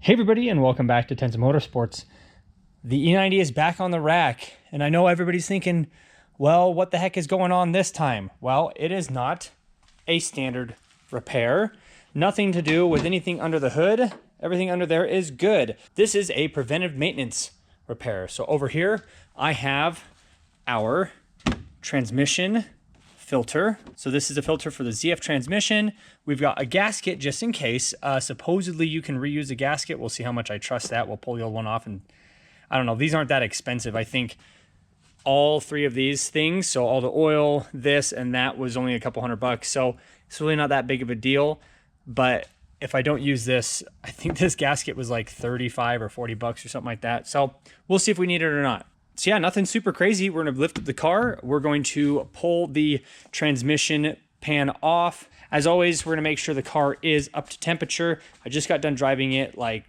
Hey everybody, and welcome back to Tenza Motorsports. The E90 is back on the rack, and I know everybody's thinking, well, what the heck is going on this time? Well, it is not a standard repair. Nothing to do with anything under the hood. Everything under there is good. This is a preventive maintenance repair. So over here, I have our transmission filter. So this is a filter for the ZF transmission. We've got a gasket just in case. Supposedly you can reuse a gasket. We'll see how much I trust that. We'll pull the old one off, and I don't know, these aren't that expensive. I think all three of these things, so all the oil, this and that, was only a couple $100. So it's really not that big of a deal. But if I don't use this, I think this gasket was like 35 or 40 bucks or something like that. So we'll see if we need it or not. So yeah, nothing super crazy. We're gonna lift up the car. We're going to pull the transmission pan off. As always, we're gonna make sure the car is up to temperature. I just got done driving it, I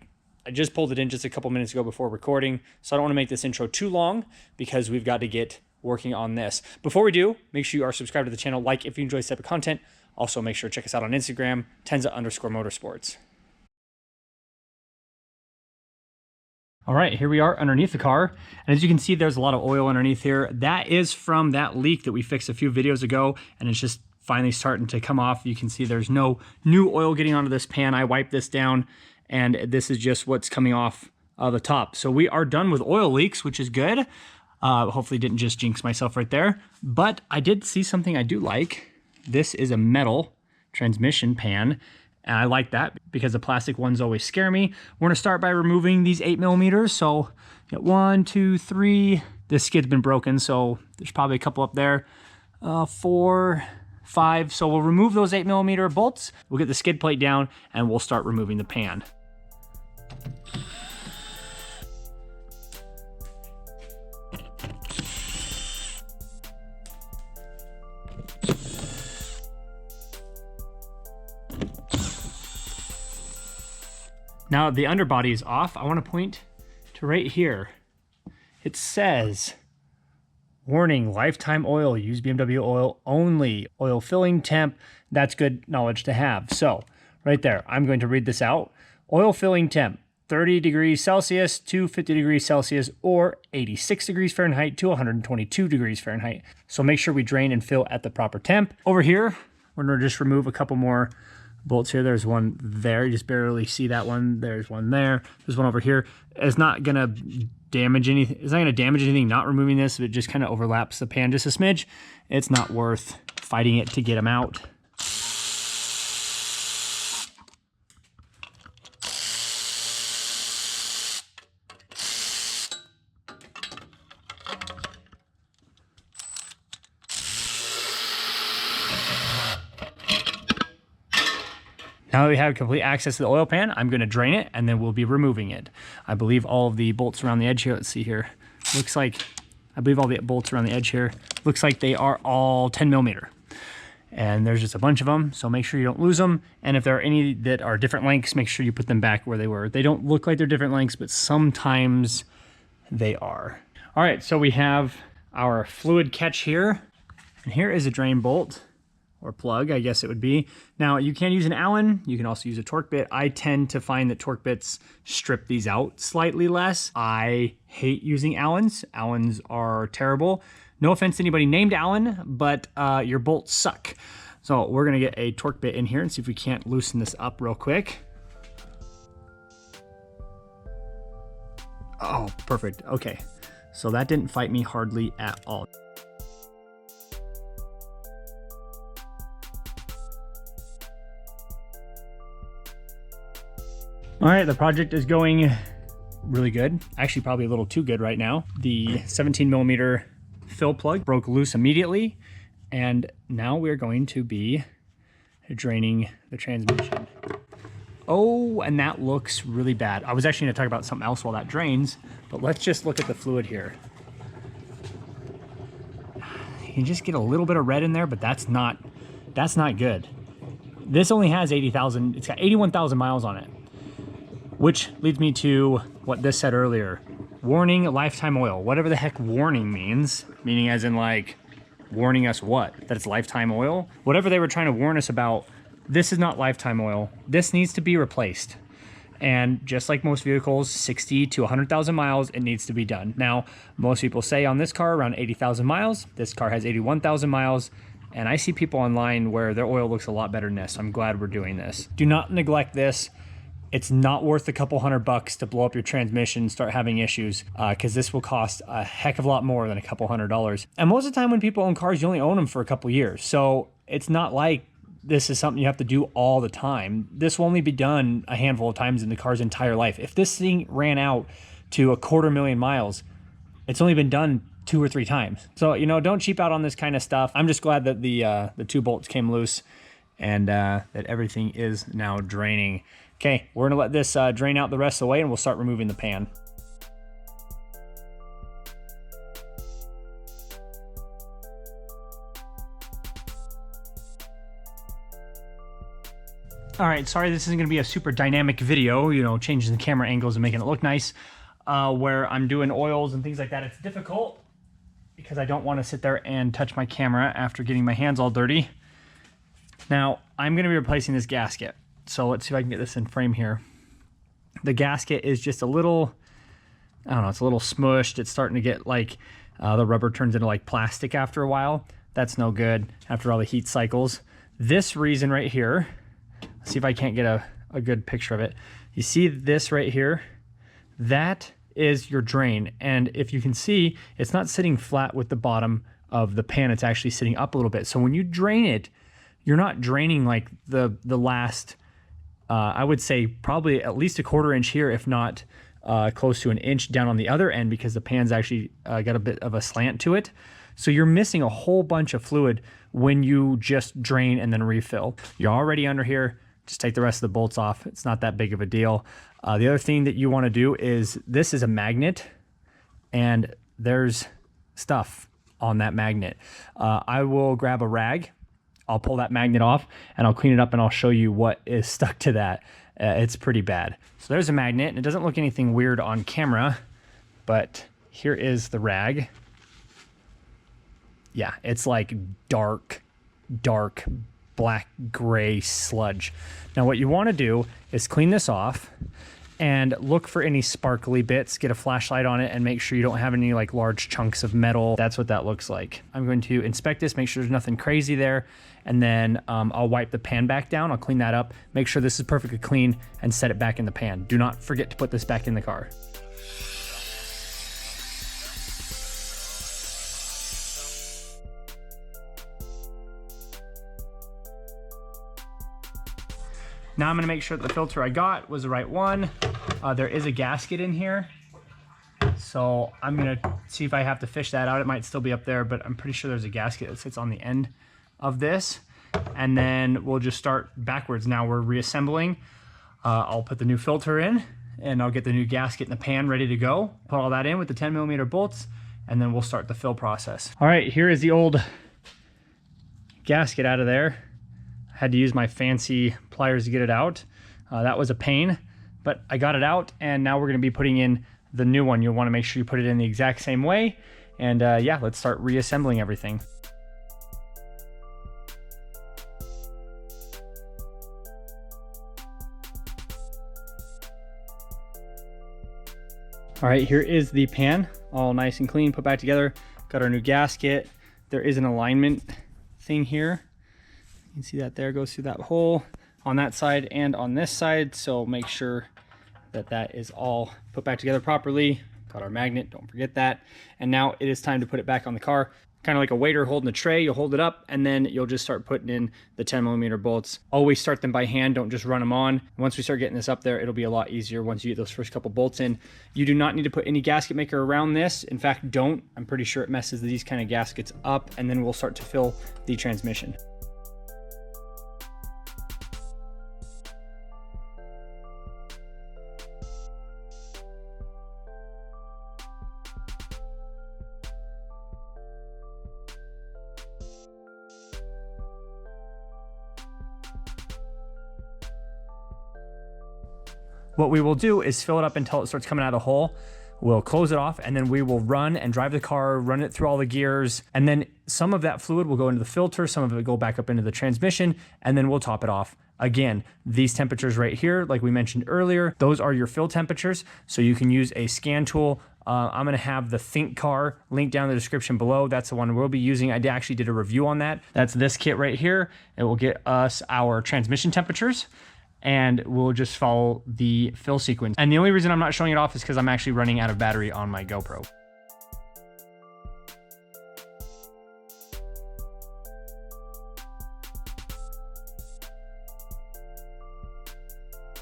just pulled it in just a couple minutes ago before recording. So I don't wanna make this intro too long because we've got to get working on this. Before we do, make sure you are subscribed to the channel, like if you enjoy this type of content. Also make sure to check us out on Instagram, Tenza_Motorsports. All right, here we are underneath the car. And as you can see, there's a lot of oil underneath here. That is from that leak that we fixed a few videos ago, and it's just finally starting to come off. You can see there's no new oil getting onto this pan. I wiped this down, and this is just what's coming off the top. So we are done with oil leaks, which is good. Hopefully didn't just jinx myself right there. But I did see something I do like. This is a metal transmission pan. And I like that because the plastic ones always scare me. We're gonna start by removing these 8mm. So 1, 2, 3. This skid's been broken, so there's probably a couple up there. 4, 5. So we'll remove those 8mm bolts. We'll get the skid plate down and we'll start removing the pan. Now the underbody is off. I want to point to right here. It says, warning, lifetime oil, use BMW oil only, oil filling temp. That's good knowledge to have. So right there, I'm going to read this out. Oil filling temp, 30 degrees Celsius to 50 degrees Celsius, or 86 degrees Fahrenheit to 122 degrees Fahrenheit. So make sure we drain and fill at the proper temp. Over here, we're going to just remove a couple more bolts here. There's one there. You just barely see that one. There's one there. There's one over here. It's not gonna damage anything. It's not gonna damage anything not removing this. If it just kind of overlaps the pan just a smidge, it's not worth fighting it to get them out. Now that we have complete access to the oil pan, I'm going to drain it and then we'll be removing it. I believe all of the bolts around the edge here, let's see here. Looks like, I believe all the bolts around the edge here, looks like they are all 10mm. And there's just a bunch of them, so make sure you don't lose them. And if there are any that are different lengths, make sure you put them back where they were. They don't look like they're different lengths, but sometimes they are. All right, so we have our fluid catch here. And here is a drain bolt. Or plug, I guess it would be. Now, you can use an Allen. You can also use a torque bit. I tend to find that torque bits strip these out slightly less. I hate using Allens. Allens are terrible. No offense to anybody named Allen, but your bolts suck. So we're gonna get a torque bit in here and see if we can't loosen this up real quick. Oh, perfect. Okay. So that didn't fight me hardly at all. All right, the project is going really good. Actually, probably a little too good right now. The 17mm fill plug broke loose immediately, and now we're going to be draining the transmission. Oh, and that looks really bad. I was actually gonna talk about something else while that drains, but let's just look at the fluid here. You can just get a little bit of red in there, but that's not good. This only has 80,000, it's got 81,000 miles on it. Which leads me to what this said earlier. Warning, lifetime oil. Whatever the heck warning means. Meaning as in like, warning us what? That it's lifetime oil? Whatever they were trying to warn us about, this is not lifetime oil. This needs to be replaced. And just like most vehicles, 60 to 100,000 miles, it needs to be done. Now, most people say on this car around 80,000 miles. This car has 81,000 miles. And I see people online where their oil looks a lot better than this. I'm glad we're doing this. Do not neglect this. It's not worth a couple $100 to blow up your transmission and start having issues, because this will cost a heck of a lot more than a couple $100. And most of the time when people own cars, you only own them for a couple years. So it's not like this is something you have to do all the time. This will only be done a handful of times in the car's entire life. If this thing ran out to 250,000 miles, it's only been done 2 or 3 times. So, you know, don't cheap out on this kind of stuff. I'm just glad that the 2 bolts came loose and that everything is now draining. Okay, we're gonna let this drain out the rest of the way and we'll start removing the pan. All right, sorry this isn't gonna be a super dynamic video, you know, changing the camera angles and making it look nice. Where I'm doing oils and things like that, it's difficult because I don't wanna sit there and touch my camera after getting my hands all dirty. Now, I'm gonna be replacing this gasket. So let's see if I can get this in frame here. The gasket is just a little, I don't know, it's a little smushed. It's starting to get like, the rubber turns into like plastic after a while. That's no good after all the heat cycles. This reason right here, let's see if I can't get a good picture of it. You see this right here? That is your drain. And if you can see, it's not sitting flat with the bottom of the pan. It's actually sitting up a little bit. So when you drain it, you're not draining like the last, I would say probably at least a 1/4 inch here, if not close to an inch down on the other end, because the pan's actually got a bit of a slant to it. So you're missing a whole bunch of fluid when you just drain and then refill. You're already under here. Just take the rest of the bolts off. It's not that big of a deal. The other thing that you want to do is, this is a magnet and there's stuff on that magnet. I will grab a rag. I'll pull that magnet off and I'll clean it up and I'll show you what is stuck to that. It's pretty bad. So there's a magnet and it doesn't look anything weird on camera, but here is the rag. Yeah, it's like dark black gray sludge. Now what you want to do is clean this off and look for any sparkly bits, get a flashlight on it and make sure you don't have any like large chunks of metal. That's what that looks like. I'm going to inspect this, make sure there's nothing crazy there, and then I'll wipe the pan back down. I'll clean that up, make sure this is perfectly clean, and set it back in the pan. Do not forget to put this back in the car. Now I'm gonna make sure that the filter I got was the right one. There is a gasket in here. So I'm gonna see if I have to fish that out. It might still be up there, but I'm pretty sure there's a gasket that sits on the end of this. And then we'll just start backwards. Now we're reassembling. I'll put the new filter in and I'll get the new gasket in the pan ready to go. Put all that in with the 10mm bolts and then we'll start the fill process. All right, here is the old gasket out of there. Had to use my fancy pliers to get it out. That was a pain, but I got it out and now we're gonna be putting in the new one. You'll wanna make sure you put it in the exact same way. And yeah, let's start reassembling everything. All right, here is the pan, all nice and clean, put back together. Got our new gasket. There is an alignment thing here. You can see that there goes through that hole on that side and on this side. So make sure that that is all put back together properly. Got our magnet, don't forget that. And now it is time to put it back on the car. Kind of like a waiter holding a tray, you'll hold it up and then you'll just start putting in the 10mm bolts. Always start them by hand, don't just run them on. Once we start getting this up there, it'll be a lot easier once you get those first couple bolts in. You do not need to put any gasket maker around this. In fact, don't. I'm pretty sure it messes these kind of gaskets up, and then we'll start to fill the transmission. What we will do is fill it up until it starts coming out of the hole. We'll close it off, and then we will run and drive the car, run it through all the gears, and then some of that fluid will go into the filter, some of it will go back up into the transmission, and then we'll top it off. Again, these temperatures right here, like we mentioned earlier, those are your fill temperatures, so you can use a scan tool. I'm going to have the Thinkcar link down in the description below. That's the one we'll be using. I actually did a review on that. That's this kit right here. It will get us our transmission temperatures, and we'll just follow the fill sequence. And the only reason I'm not showing it off is because I'm actually running out of battery on my GoPro.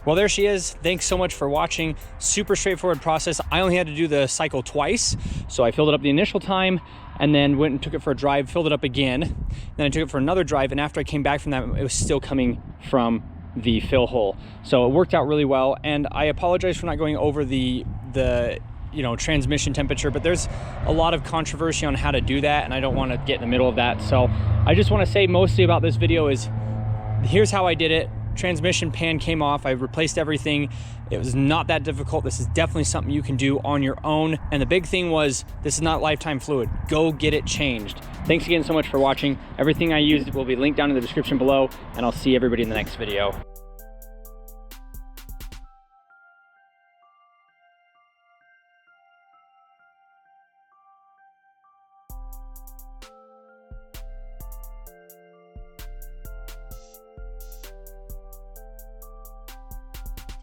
Well, there she is. Thanks so much for watching. Super straightforward process. I only had to do the cycle twice. So I filled it up the initial time and then went and took it for a drive, filled it up again. Then I took it for another drive, and after I came back from that, it was still coming from the fill hole. So it worked out really well, and I apologize for not going over the transmission temperature, but there's a lot of controversy on how to do that, and I don't want to get in the middle of that. So I just want to say mostly about this video is, here's how I did it. Transmission pan came off. I replaced everything. It was not that difficult. This is definitely something you can do on your own. And the big thing was, this is not lifetime fluid. Go get it changed. Thanks again so much for watching. Everything I used will be linked down in the description below, and I'll see everybody in the next video.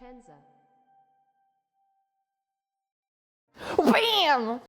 Tenza. Bam!